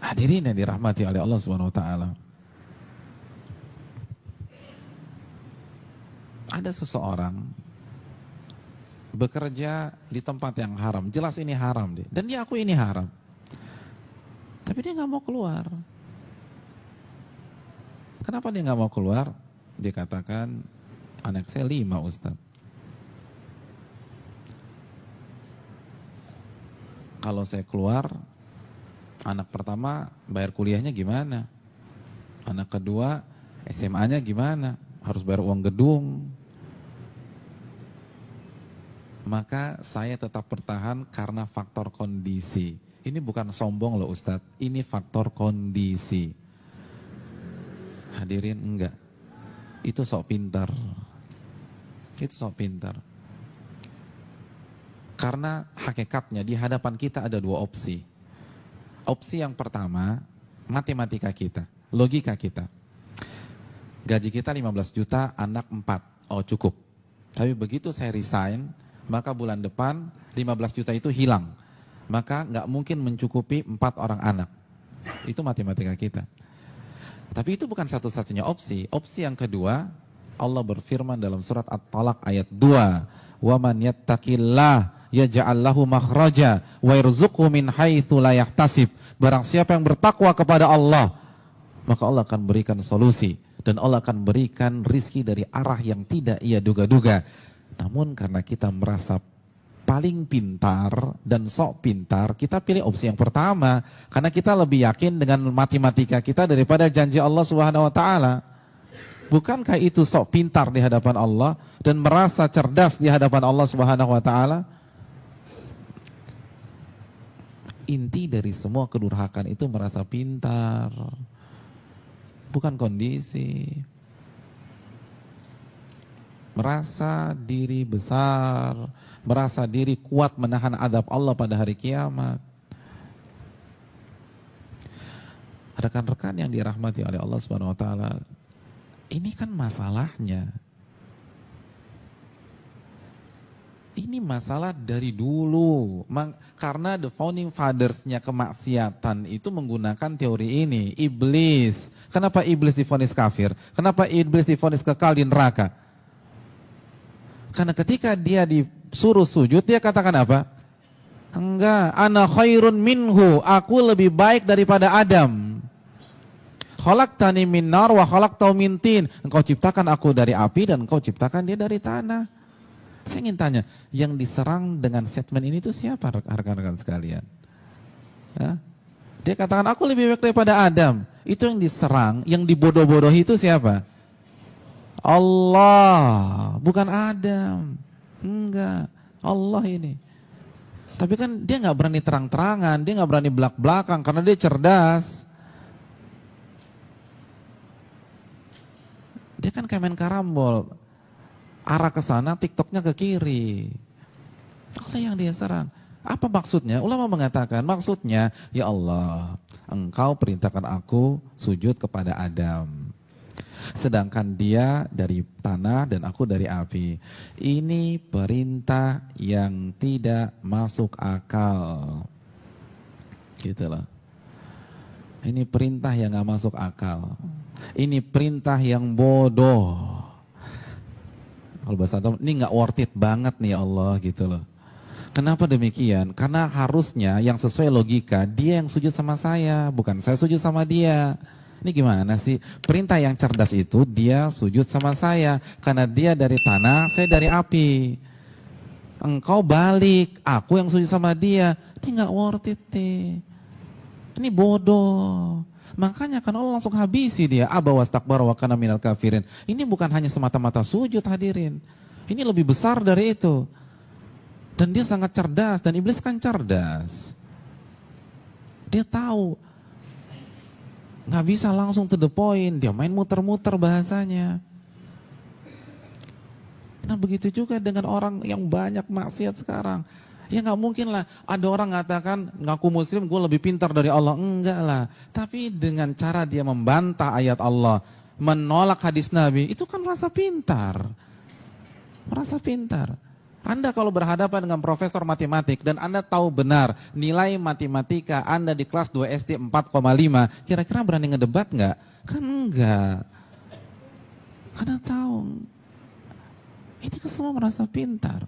Hadirin yang dirahmati oleh Allah Subhanahu wa taala. Ada seseorang bekerja di tempat yang haram, jelas ini haram deh, dan dia aku ini haram. Tapi dia nggak mau keluar. Kenapa dia nggak mau keluar? Dia katakan, anak saya 5 Ustaz. Kalau saya keluar, anak pertama bayar kuliahnya gimana? Anak kedua SMA-nya gimana? Harus bayar uang gedung. Maka saya tetap bertahan karena faktor kondisi. Ini bukan sombong loh Ustadz, ini faktor kondisi. Hadirin enggak, itu sok pintar. Itu sok pintar. Karena hakikatnya di hadapan kita ada 2 opsi. Opsi yang pertama, matematika kita, logika kita. Gaji kita 15 juta, anak 4, oh cukup. Tapi begitu saya resign, maka bulan depan 15 juta itu hilang. Maka nggak mungkin mencukupi 4 orang anak. Itu matematika kita. Tapi itu bukan satu-satunya opsi. Opsi yang kedua, Allah berfirman dalam surat At-Talaq ayat 2, "Wa man yattaqillah yaj'al lahu makhraja wa yarzuqhu min haitsu la yahtasib." Barang siapa yang bertakwa kepada Allah, maka Allah akan berikan solusi dan Allah akan berikan rizki dari arah yang tidak ia duga-duga. Namun karena kita merasa paling pintar dan sok pintar, kita pilih opsi yang pertama karena kita lebih yakin dengan matematika kita daripada janji Allah Subhanahu wa taala. Bukankah itu sok pintar di hadapan Allah dan merasa cerdas di hadapan Allah Subhanahu wa taala? Inti dari semua kedurhakaan itu merasa pintar, bukan kondisi. Merasa diri besar, merasa diri kuat menahan adab Allah pada hari kiamat. Rekan-rekan yang dirahmati oleh Allah Subhanahu wa taala, ini kan masalahnya. Ini masalah dari dulu. Karena the founding fathers-nya kemaksiatan itu menggunakan teori ini. Iblis. Kenapa iblis divonis kafir? Kenapa iblis divonis kekal di neraka? Karena ketika dia disuruh sujud, dia katakan apa? Enggak, ana khairun minhu. Aku lebih baik daripada Adam. Khalaqtani min nar wa khalaqtahu min tin. Engkau ciptakan aku dari api dan engkau ciptakan dia dari tanah. Saya ingin tanya, yang diserang dengan statement ini itu siapa rekan-rekan sekalian? Ya? Dia katakan aku lebih baik daripada Adam. Itu yang diserang, yang dibodoh-bodohi itu siapa? Allah, bukan Adam. Enggak, Allah ini. Tapi kan dia nggak berani terang-terangan, dia nggak berani belak-belakan karena dia cerdas. Dia kan Kemen Karambol. Arah ke sana, TikToknya ke kiri. Allah yang dia serang. Apa maksudnya? Ulama mengatakan maksudnya, ya Allah, engkau perintahkan aku sujud kepada Adam. Sedangkan dia dari tanah dan aku dari api. Ini perintah yang tidak masuk akal. Gitu loh. Ini perintah yang gak masuk akal. Ini perintah yang bodoh. Kalau bahasa Arab, ini nggak worth it banget nih ya Allah gitu loh. Kenapa demikian? Karena harusnya yang sesuai logika, dia yang sujud sama saya, bukan saya sujud sama dia. Ini gimana sih? Perintah yang cerdas itu dia sujud sama saya, karena dia dari tanah, saya dari api. Engkau balik, aku yang sujud sama dia. Ini nggak worth it nih. Ini bodoh. Makanya kan Allah langsung habisi dia. Aba wastakbara wa kana minal kafirin. Ini bukan hanya semata-mata sujud hadirin. Ini lebih besar dari itu. Dan dia sangat cerdas. Dan iblis kan cerdas. Dia tahu. Gak bisa langsung to the point. Dia main muter-muter bahasanya. Nah begitu juga dengan orang yang banyak maksiat sekarang. Ya nggak mungkin lah ada orang mengatakan ngaku muslim gue lebih pintar dari Allah. Enggak lah. Tapi dengan cara dia membantah ayat Allah, menolak hadis Nabi, itu kan merasa pintar. Merasa pintar. Anda kalau berhadapan dengan profesor matematik dan Anda tahu benar nilai matematika Anda di kelas 2 SD 4,5, kira-kira berani ngedebat nggak? Kan enggak. Karena tahu, ini semua merasa pintar,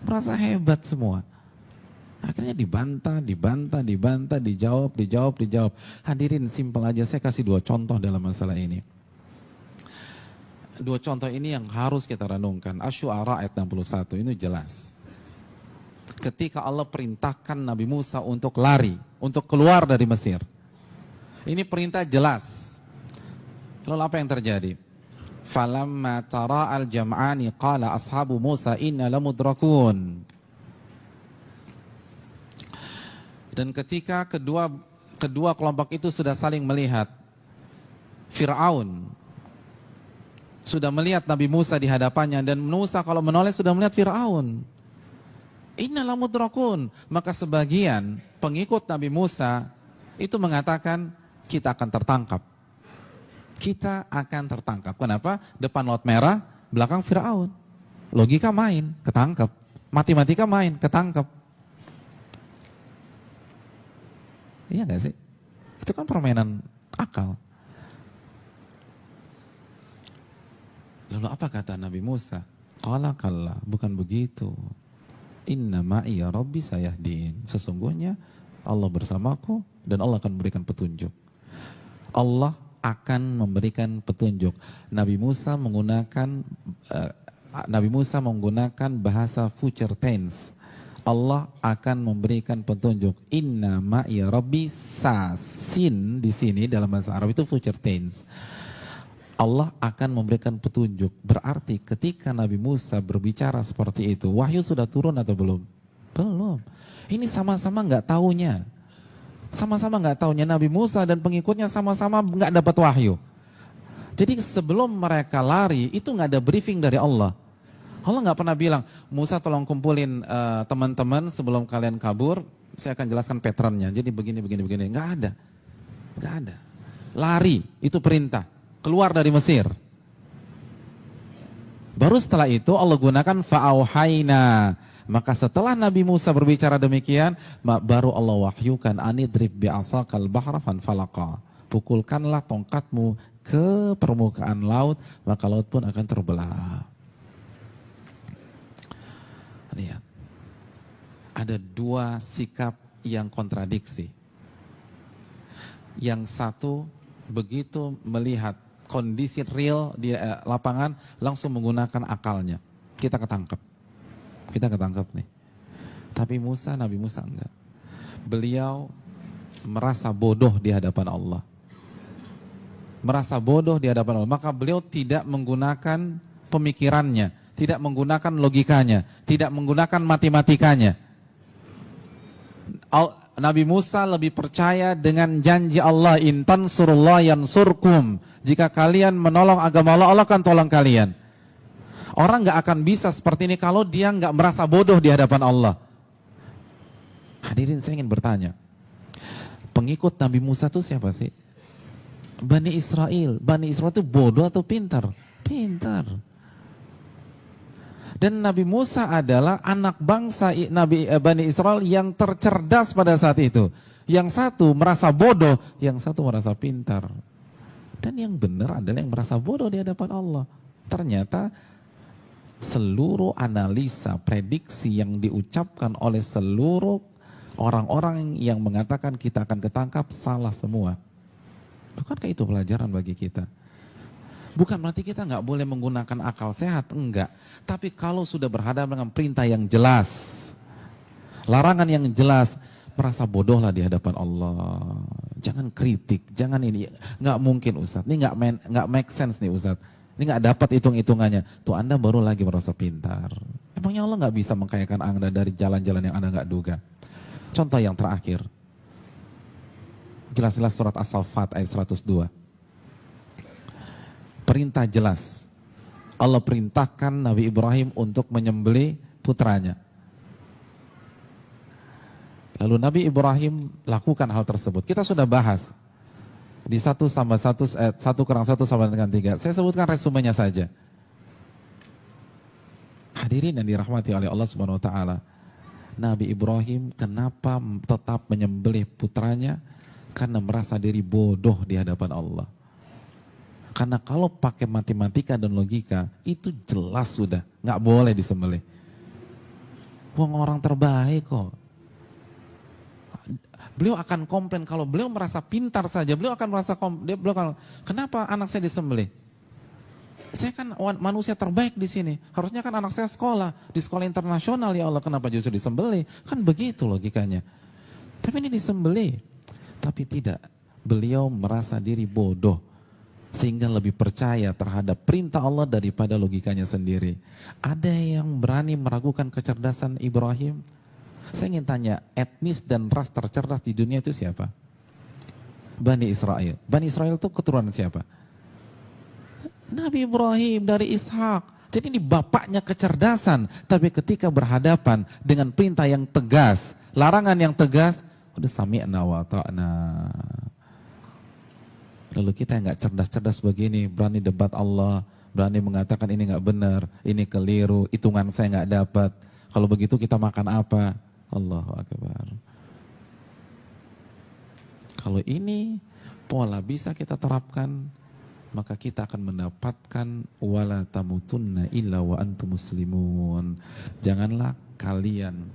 merasa hebat semua. Akhirnya dibantah, dijawab. Hadirin, simpel aja, saya kasih 2 contoh dalam masalah ini. 2 contoh ini yang harus kita renungkan. Asy-Syu'ara ayat 61 ini jelas. Ketika Allah perintahkan Nabi Musa untuk lari, untuk keluar dari Mesir. Ini perintah jelas. Lalu apa yang terjadi? Falamma tara'al jam'ani qala ashabu Musa inna lamudrakun. Dan ketika kedua kelompok itu sudah saling melihat, Fir'aun sudah melihat Nabi Musa di hadapannya, dan Musa kalau menoleh sudah melihat Fir'aun. Inna lamudrakun. Maka sebagian pengikut Nabi Musa itu mengatakan, kita akan tertangkap. Kita akan tertangkap. Kenapa? Depan Laut Merah, belakang Fir'aun. Logika main, ketangkap. Matematika main, ketangkap. Iya gak sih? Itu kan permainan akal. Lalu apa kata Nabi Musa? Qala kalla, bukan begitu. Inna ma'iya rabbi sayahdin. Sesungguhnya Allah bersamaku dan Allah akan memberikan petunjuk. Allah akan memberikan petunjuk. Nabi Musa menggunakan bahasa future tense. Allah akan memberikan petunjuk. Inna ma'iya rabbi sasin di sini dalam bahasa Arab itu future tense. Allah akan memberikan petunjuk. Berarti ketika Nabi Musa berbicara seperti itu, wahyu sudah turun atau belum? Belum. Ini sama-sama nggak taunya. Sama-sama nggak taunya. Nabi Musa dan pengikutnya sama-sama nggak dapat wahyu. Jadi sebelum mereka lari, itu nggak ada briefing dari Allah. Allah nggak pernah bilang, Musa tolong kumpulin teman-teman sebelum kalian kabur, saya akan jelaskan patternnya. Jadi begini. Nggak ada. Nggak ada. Lari, itu perintah. Keluar dari Mesir. Baru setelah itu Allah gunakan fa'auhayna. Maka setelah Nabi Musa berbicara demikian, baru Allah wahyukan anidrib bi'asakal bahra fanfalaqa. Pukulkanlah tongkatmu ke permukaan laut, maka laut pun akan terbelah. Lihat. Ada 2 sikap yang kontradiksi. Yang satu begitu melihat kondisi real di lapangan langsung menggunakan akalnya. Kita ketangkep nih. Tapi Nabi Musa enggak. Beliau merasa bodoh di hadapan Allah. Maka beliau tidak menggunakan pemikirannya, tidak menggunakan logikanya, tidak menggunakan matematikanya. Nabi Musa lebih percaya dengan janji Allah, in tansurullah yansurkum. Jika kalian menolong agama Allah, Allah akan tolong kalian. Orang nggak akan bisa seperti ini kalau dia nggak merasa bodoh di hadapan Allah. Hadirin, saya ingin bertanya, pengikut Nabi Musa itu siapa sih? Bani Israel. Bani Israel itu bodoh atau pintar? Pintar. Dan Nabi Musa adalah anak bangsa Bani Israel yang tercerdas pada saat itu. Yang satu merasa bodoh, yang satu merasa pintar. Dan yang benar adalah yang merasa bodoh di hadapan Allah. Ternyata seluruh analisa, prediksi yang diucapkan oleh seluruh orang-orang yang mengatakan kita akan ketangkap salah semua. Bukankah itu pelajaran bagi kita? Bukan berarti kita nggak boleh menggunakan akal sehat, enggak. Tapi kalau sudah berhadapan dengan perintah yang jelas, larangan yang jelas, merasa bodohlah di hadapan Allah. Jangan kritik, jangan ini. Nggak mungkin Ustaz, ini nggak make sense nih Ustaz. Ini nggak dapat hitung-hitungannya. Tuh Anda baru lagi merasa pintar. Emangnya Allah nggak bisa mengkayakan Anda dari jalan-jalan yang Anda nggak duga? Contoh yang terakhir. Jelas-jelas surat As-Saffat ayat 102. Perintah jelas. Allah perintahkan Nabi Ibrahim untuk menyembelih putranya. Lalu Nabi Ibrahim lakukan hal tersebut. Kita sudah bahas di 1 kurang 1 sama dengan 3. Saya sebutkan resumenya saja. Hadirin yang dirahmati oleh Allah Subhanahu wa taala. Nabi Ibrahim kenapa tetap menyembelih putranya? Karena merasa diri bodoh di hadapan Allah. Karena kalau pakai matematika dan logika, itu jelas sudah, nggak boleh disembelih. Wong orang terbaik kok. Beliau akan komplain kalau beliau merasa pintar saja, beliau akan merasa kenapa anak saya disembelih? Saya kan manusia terbaik di sini. Harusnya kan anak saya sekolah di sekolah internasional, ya Allah, kenapa justru disembelih? Kan begitu logikanya. Tapi ini disembelih. Tapi tidak, beliau merasa diri bodoh sehingga lebih percaya terhadap perintah Allah daripada logikanya sendiri. Ada yang berani meragukan kecerdasan Ibrahim? Saya ingin tanya, etnis dan ras tercerdas di dunia itu siapa? Bani Israel. Bani Israel itu keturunan siapa? Nabi Ibrahim dari Ishak. Jadi ini bapaknya kecerdasan. Tapi ketika berhadapan dengan perintah yang tegas, larangan yang tegas, udah sami'na wa ta'na. Lalu kita yang gak cerdas-cerdas begini, berani debat Allah, berani mengatakan ini gak benar, ini keliru, hitungan saya gak dapat. Kalau begitu kita makan apa? Allahu Akbar. Kalau ini pola bisa kita terapkan, maka kita akan mendapatkan wala tamutunna illa wa antum muslimun. Janganlah kalian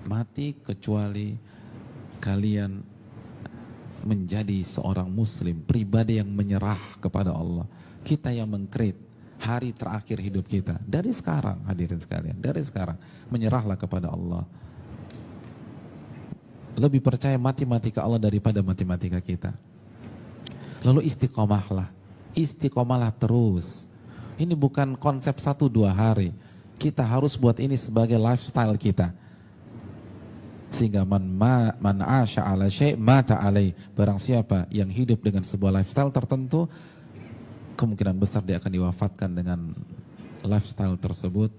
mati kecuali kalian menjadi seorang muslim, pribadi yang menyerah kepada Allah. Kita yang mengkreat hari terakhir hidup kita. Dari sekarang, hadirin sekalian, dari sekarang menyerahlah kepada Allah. Lebih percaya matematika Allah daripada matematika kita. Lalu istiqomahlah. Istiqomahlah terus. Ini bukan konsep 1-2 hari. Kita harus buat ini sebagai lifestyle kita. Sehingga man asya ala syai' mata alai. Barang siapa yang hidup dengan sebuah lifestyle tertentu, kemungkinan besar dia akan diwafatkan dengan lifestyle tersebut.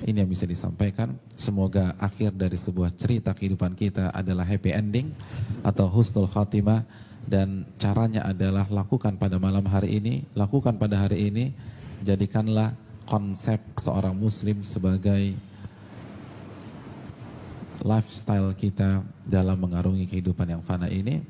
Ini yang bisa disampaikan. Semoga akhir dari sebuah cerita kehidupan kita adalah happy ending atau husnul khatimah. Dan caranya adalah lakukan pada malam hari ini, lakukan pada hari ini. Jadikanlah konsep seorang muslim sebagai lifestyle kita dalam mengarungi kehidupan yang fana ini.